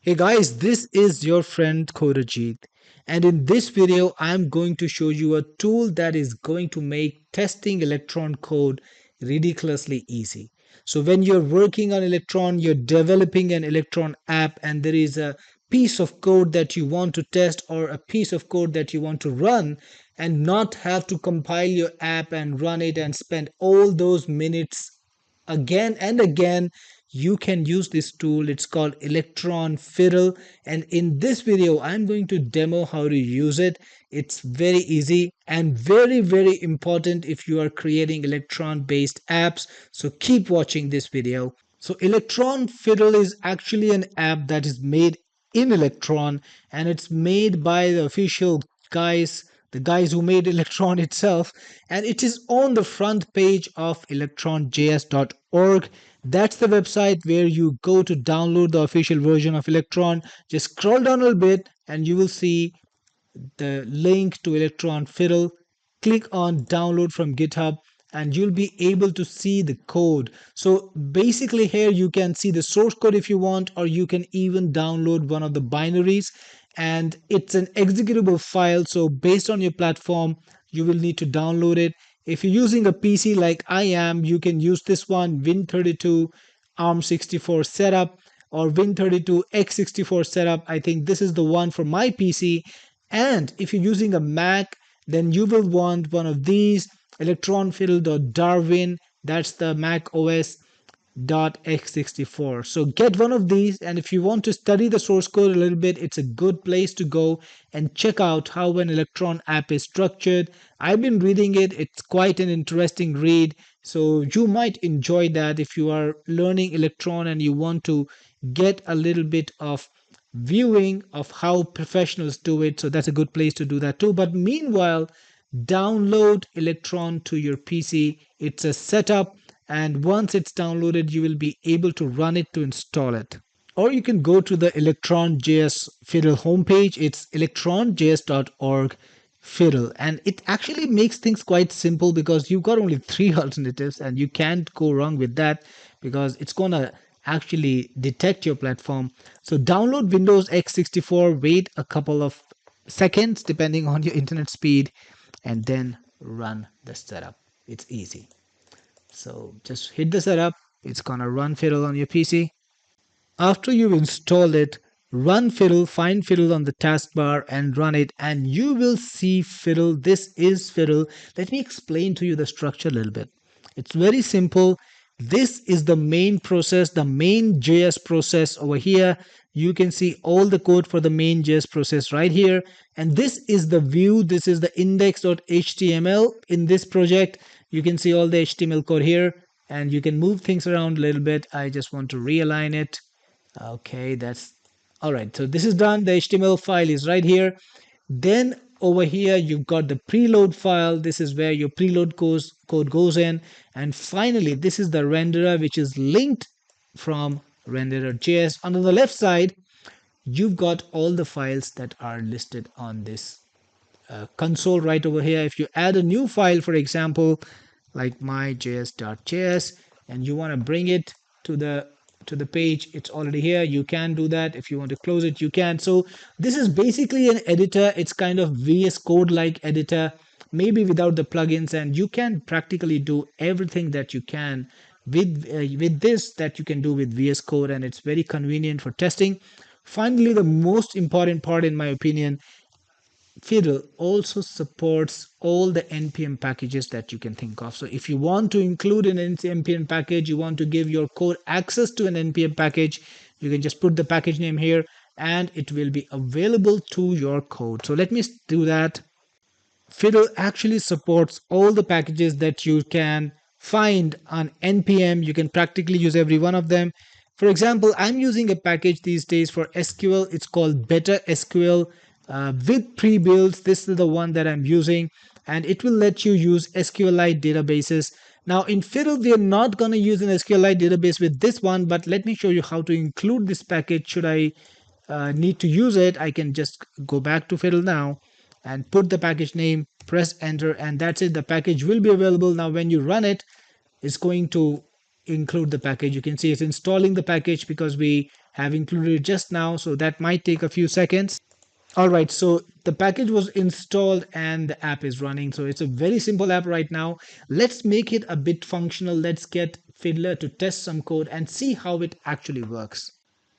Hey guys, this is your friend Kodajit, and in this video I'm going to show you a tool that is going to make testing Electron code ridiculously easy. So when you're working on Electron, you're developing an Electron app and there is a piece of code that you want to test or a piece of code that you want to run and not have to compile your app and run it and spend all those minutes again and again. You can use this tool. It's called Electron Fiddle, and in this video I'm going to demo how to use it. It's very easy and very important if you are creating Electron based apps, so keep watching this video. So Electron Fiddle is actually an app that is made in Electron, and it's made by the official guys, the guys who made Electron itself, and it is on the front page of electronjs.org. That's the website where you go to download the official version of Electron. Just scroll down a little bit and you will see the link to Electron Fiddle. Click on download from GitHub and you'll be able to see the code. So basically here you can see the source code if you want, or you can even download one of the binaries, and it's an executable file. So based on your platform, you will need to download it. If you're using a PC like I am, you can use this one, Win32 ARM64 setup or Win32 x64 setup. I think this is the one for my PC. And if you're using a Mac, then you will want one of these, Electron Fiddle.Darwin. That's the Mac OS .x64. So get one of these, and if you want to study the source code a little bit, it's a good place to go and check out how an Electron app is structured. I've been reading it. It's quite an interesting read. So you might enjoy that if you are learning Electron and you want to get a little bit of viewing of how professionals do it. So that's a good place to do that too. But meanwhile, download Electron to your PC. It's a setup, and once it's downloaded, you will be able to run it to install it. Or you can go to the Electron JS Fiddle homepage. It's electronjs.org Fiddle, and it actually makes things quite simple because you've got only three alternatives and you can't go wrong with that because it's gonna actually detect your platform. So download Windows x64, wait a couple of seconds depending on your internet speed, and then run the setup. It's easy. So just hit the setup. It's gonna run Fiddle on your PC. After you've installed it, run Fiddle, find Fiddle on the taskbar and run it, and you will see Fiddle. This is Fiddle. Let me explain to you the structure a little bit. It's very simple. This is the main process, the main JS process over here. You can see all the code for the main JS process right here. And this is the view. This is the index.html in this project. You can see all the HTML code here, and you can move things around a little bit. I just want to realign it. Okay, that's all right. So this is done. The HTML file is right here. Then over here, you've got the preload file. This is where your preload code goes in. And finally, this is the renderer, which is linked from renderer.js. On the left side, you've got all the files that are listed on this console right over here. If you add a new file, for example, like myjs.js, and you want to bring it to the page, it's already here. You can do that. If you want to close it, you can. So this is basically an editor. It's kind of VS Code like editor, maybe without the plugins, and you can practically do everything that you can with this that you can do with VS Code, and it's very convenient for testing. Finally, the most important part in my opinion, Fiddle also supports all the NPM packages that you can think of. So if you want to include an NPM package, you want to give your code access to an NPM package, you can just put the package name here and it will be available to your code. So let me do that. Fiddle actually supports all the packages that you can find on NPM. You can practically use every one of them. For example, I'm using a package these days for SQL. It's called Better SQL with pre-builds. This is the one that I'm using, and it will let you use SQLite databases. Now in Fiddle, we are not going to use an SQLite database with this one, but let me show you how to include this package. Should I need to use it, I can just go back to Fiddle now and put the package name, press enter, and that's it. The package will be available. Now when you run it, it's going to include the package. You can see it's installing the package because we have included it just now, so that might take a few seconds. Alright, so the package was installed and the app is running. So it's a very simple app right now. Let's make it a bit functional. Let's get Fiddler to test some code and see how it actually works.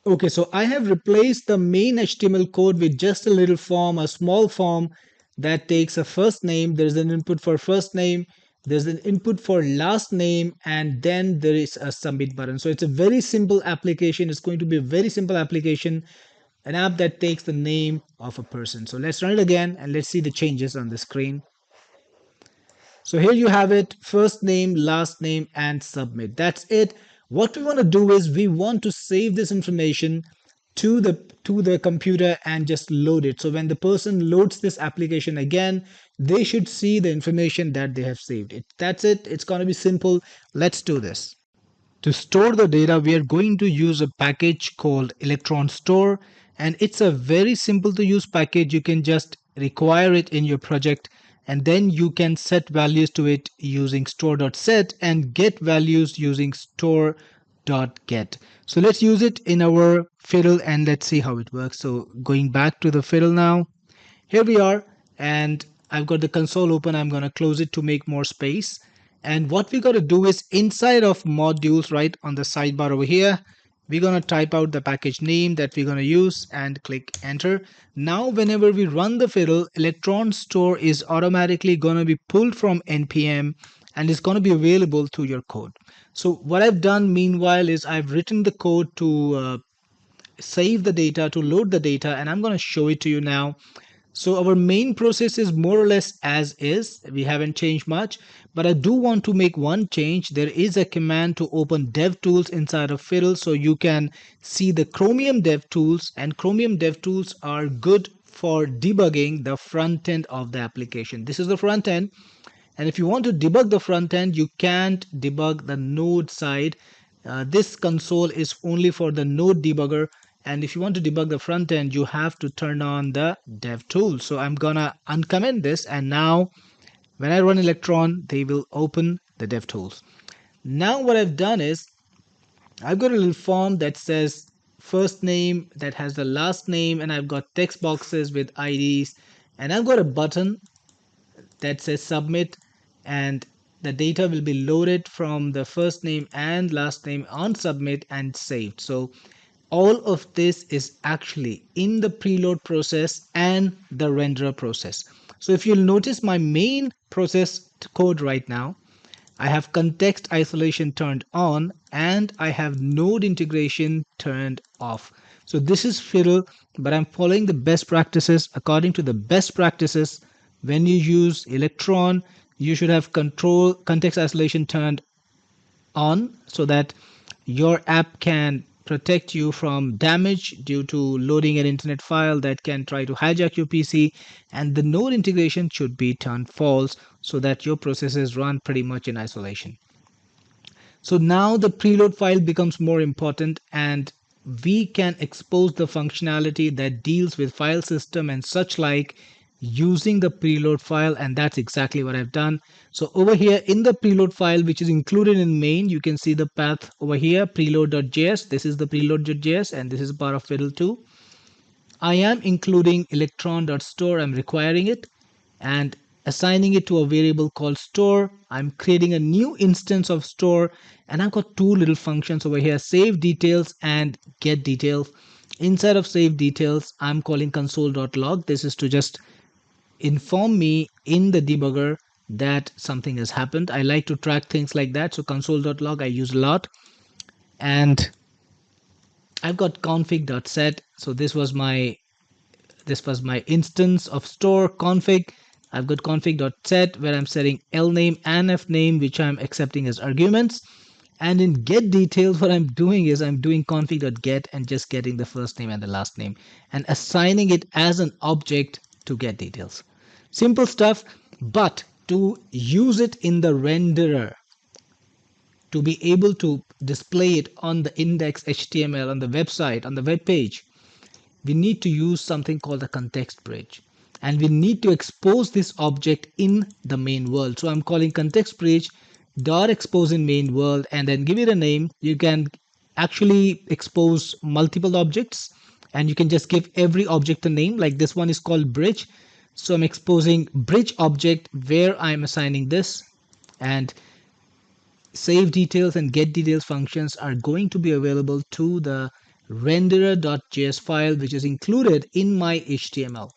Okay, so I have replaced the main HTML code with just a little form, a small form that takes a first name. There's an input for first name, there's an input for last name, and then there is a submit button. So it's a very simple application. It's going to be a very simple application, an app that takes the name of a person. So let's run it again and let's see the changes on the screen. So here you have it, first name, last name, and submit. That's it. What we want to do is we want to save this information to the computer and just load it. So when the person loads this application again, they should see the information that they have saved. That's it. It's going to be simple. Let's do this. To store the data, we are going to use a package called Electron Store, and it's a very simple to use package. You can just require it in your project, and then you can set values to it using store.set and get values using store.get. So let's use it in our fiddle and let's see how it works. So going back to the fiddle now, here we are, and I've got the console open. I'm going to close it to make more space. And what we got to do is inside of modules, right on the sidebar over here, we're going to type out the package name that we're going to use and click enter. Now whenever we run the fiddle, Electron Store is automatically going to be pulled from NPM and is going to be available to your code. So what I've done meanwhile is I've written the code to save the data, to load the data, and I'm going to show it to you now. So our main process is more or less as is. We haven't changed much, but I do want to make one change. There is a command to open DevTools inside of Fiddle, so you can see the Chromium DevTools, and Chromium DevTools are good for debugging the front end of the application. This is the front end, and if you want to debug the front end, you can't debug the node side. This console is only for the node debugger, and if you want to debug the front end, you have to turn on the dev tool. So I'm gonna uncomment this, and now when I run Electron, they will open the dev tools. Now what I've done is I've got a little form that says first name, that has the last name, and I've got text boxes with IDs, and I've got a button that says submit, and the data will be loaded from the first name and last name on submit and saved. So all of this is actually in the preload process and the renderer process. So if you'll notice my main process code right now, I have context isolation turned on and I have node integration turned off. So this is Fiddle, but I'm following the best practices. According to the best practices, when you use Electron, you should have context isolation turned on so that your app can protect you from damage due to loading an internet file that can try to hijack your PC, and the node integration should be turned false so that your processes run pretty much in isolation. So now the preload file becomes more important, and we can expose the functionality that deals with file system and such like using the preload file, and that's exactly what I've done. So over here in the preload file, which is included in main, you can see the path over here, preload.js. This is the preload.js, and this is part of Fiddle 2. I am including electron.store. I'm requiring it and assigning it to a variable called store. I'm creating a new instance of store, and I've got two little functions over here, save details and get details. Inside of save details, I'm calling console.log. This is to just inform me in the debugger that something has happened. I like to track things like that, so console.log I use a lot. And I've got config.set. So this was my instance of store config. I've got config.set where I'm setting lname and fname, which I'm accepting as arguments. And in get details, what I'm doing is I'm doing config.get and just getting the first name and the last name and assigning it as an object to get details. Simple stuff, but to use it in the renderer, to be able to display it on the index HTML on the website, on the web page, we need to use something called a context bridge. And we need to expose this object in the main world. So I'm calling context bridge dot expose in main world and then give it a name. You can actually expose multiple objects, and you can just give every object a name. Like this one is called bridge, so I'm exposing bridge object where I'm assigning this, and save details and get details functions are going to be available to the renderer.js file, which is included in my HTML.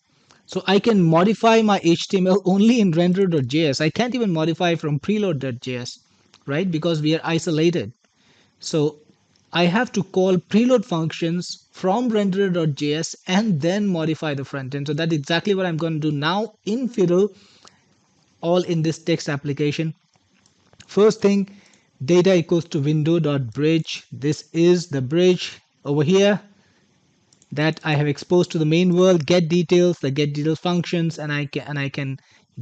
So I can modify my HTML only in renderer.js. I can't even modify from preload.js, right? Because we are isolated. So I have to call preload functions from renderer.js and then modify the front end. So that's exactly what I'm going to do now in Fiddle, all in this text application. First thing, data equals to window.bridge. This is the bridge over here that I have exposed to the main world. Get details, the get details functions, and I can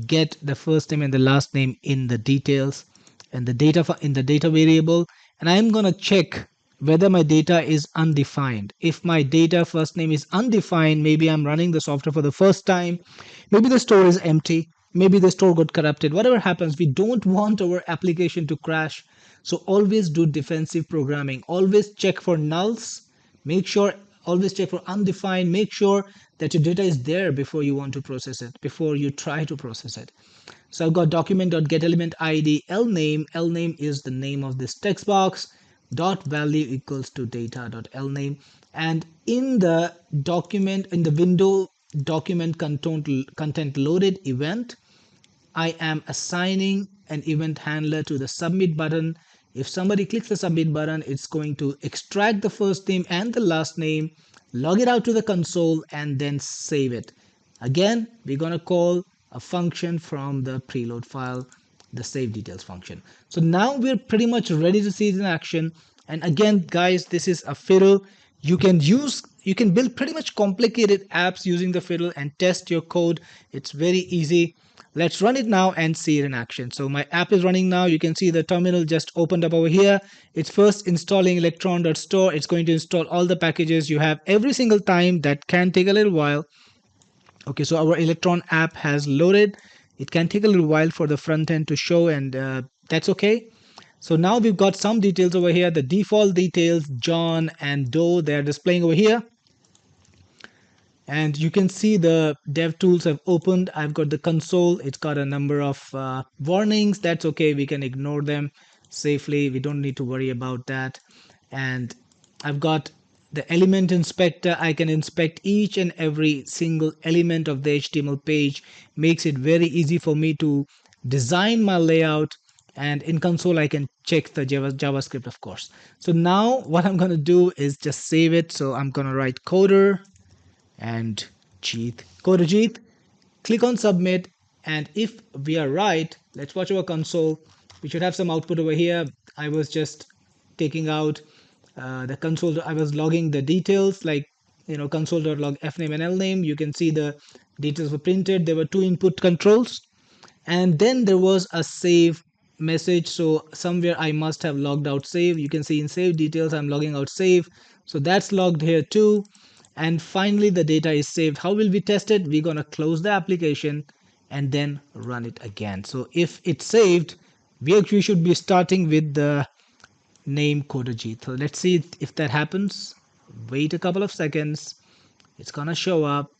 get the first name and the last name in the details and the data in the data variable. And I'm gonna check whether my data is undefined. If my data first name is undefined, maybe I'm running the software for the first time, maybe the store is empty, maybe the store got corrupted. Whatever happens, we don't want our application to crash. So always do defensive programming. Always check for nulls. Make sure, always check for undefined. Make sure that your data is there before you want to process it, before you try to process it. So I've got document.getElementID lname. Lname is the name of this text box. Dot value equals to data.lname. And in the document, in the window document content loaded event, I am assigning an event handler to the submit button. If somebody clicks the submit button, it's going to extract the first name and the last name, log it out to the console, and then save it. Again, we're going to call a function from the preload file, the save details function. So now we're pretty much ready to see it in action. And again, guys, this is a Fiddle. You can build pretty much complicated apps using the Fiddle and test your code. It's very easy. Let's run it now and see it in action. So my app is running now. You can see the terminal just opened up over here. It's first installing electron.store. It's going to install all the packages you have every single time. That can take a little while. Okay, so our Electron app has loaded. It can take a little while for the front end to show, and that's okay. So now we've got some details over here. The default details, John and Doe, they're displaying over here. And you can see the dev tools have opened. I've got the console. It's got a number of warnings. That's okay. We can ignore them safely. We don't need to worry about that. And I've got the element inspector. I can inspect each and every single element of the HTML page. Makes it very easy for me to design my layout. And in console, I can check the JavaScript, of course. So now what I'm going to do is just save it. So I'm going to write coder and Jeet, coder Jeet, click on submit, and if we are right, let's watch our console. We should have some output over here. I was just taking out the console. I was logging the details, like console.log fname and lname. You can see the details were printed. There were two input controls, and then there was a save message. So somewhere I must have logged out save. You can see in save details I'm logging out save, so that's logged here too. And finally the data is saved. How will we test it? We're going to close the application and then run it again. So if it's saved, we actually should be starting with the name coderG. So let's see if that happens. Wait a couple of seconds. It's gonna show up.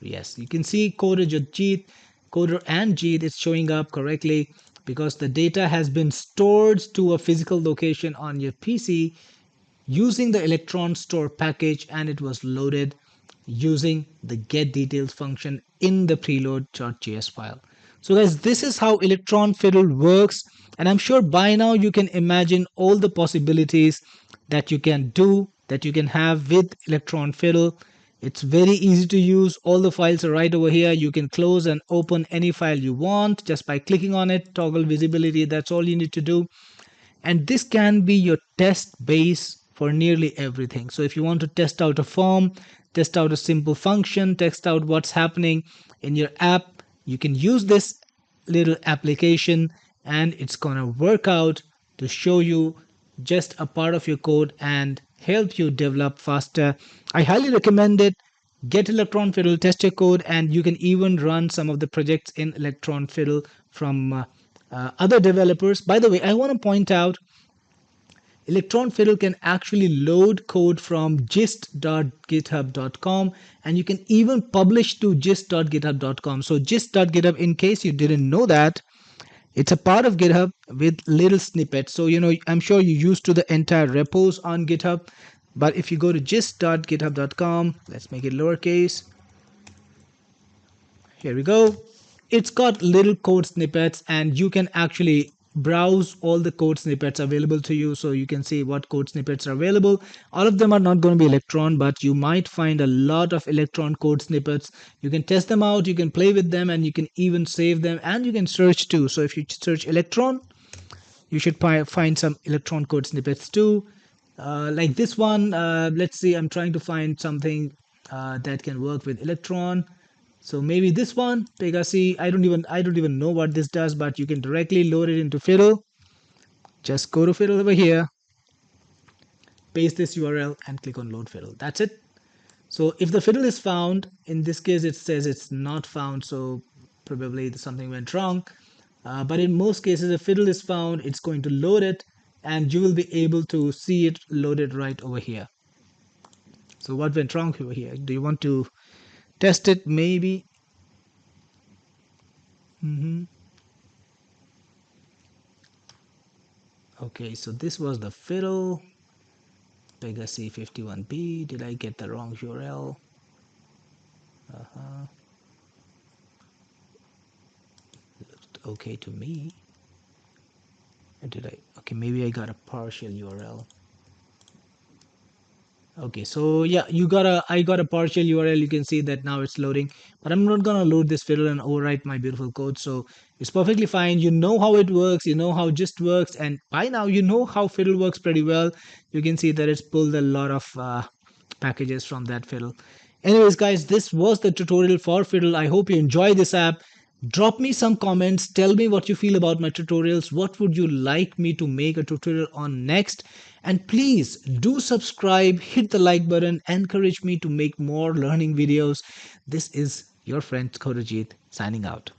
Yes, you can see coder and Jeet is showing up correctly because the data has been stored to a physical location on your PC using the Electron store package, and it was loaded using the get details function in the preload.js file. So guys, this is how Electron Fiddle works, and I'm sure by now you can imagine all the possibilities that you can do, that you can have with Electron Fiddle. It's very easy to use. All the files are right over here. You can close and open any file you want just by clicking on it. Toggle visibility, that's all you need to do. And this can be your test base for nearly everything. So if you want to test out a form, test out a simple function, test out what's happening in your app, you can use this little application and it's gonna work out to show you just a part of your code and help you develop faster. I highly recommend it. Get Electron Fiddle, test your code, and you can even run some of the projects in Electron Fiddle from other developers. By the way, I want to point out Electron Fiddle can actually load code from gist.github.com, and you can even publish to gist.github.com. So gist.github, in case you didn't know that, it's a part of GitHub with little snippets. So, I'm sure you're used to the entire repos on GitHub. But if you go to gist.github.com, let's make it lowercase. Here we go. It's got little code snippets, and you can actually browse all the code snippets available to you, so you can see what code snippets are available. All of them are not going to be Electron, but you might find a lot of Electron code snippets. You can test them out, you can play with them, and you can even save them, and you can search too. So if you search Electron, you should find some Electron code snippets too. Like this one, let's see, I'm trying to find something that can work with Electron. So maybe this one, Pegasi. I don't even know what this does, but you can directly load it into Fiddle. Just go to Fiddle over here, paste this URL, and click on Load Fiddle. That's it. So if the fiddle is found, in this case it says it's not found, so probably something went wrong. But in most cases, if fiddle is found, it's going to load it, and you will be able to see it loaded right over here. So what went wrong over here? Do you want to test it? Maybe. Okay, so this was the fiddle. Pegasi 51B. Did I get the wrong URL? Looked okay to me. Did I? Okay, maybe I got a partial URL. Okay, so yeah, I got a partial URL. You can see that now it's loading, but I'm not gonna load this fiddle and overwrite my beautiful code. So it's perfectly fine. You know how it works, you know how gist works, and by now you know how fiddle works pretty well. You can see that it's pulled a lot of packages from that fiddle. Anyways, guys, this was the tutorial for fiddle. I hope you enjoy this app. Drop me some comments. Tell me what you feel about my tutorials. What would you like me to make a tutorial on next? And please do subscribe, hit the like button, encourage me to make more learning videos. This is your friend Khorajit signing out.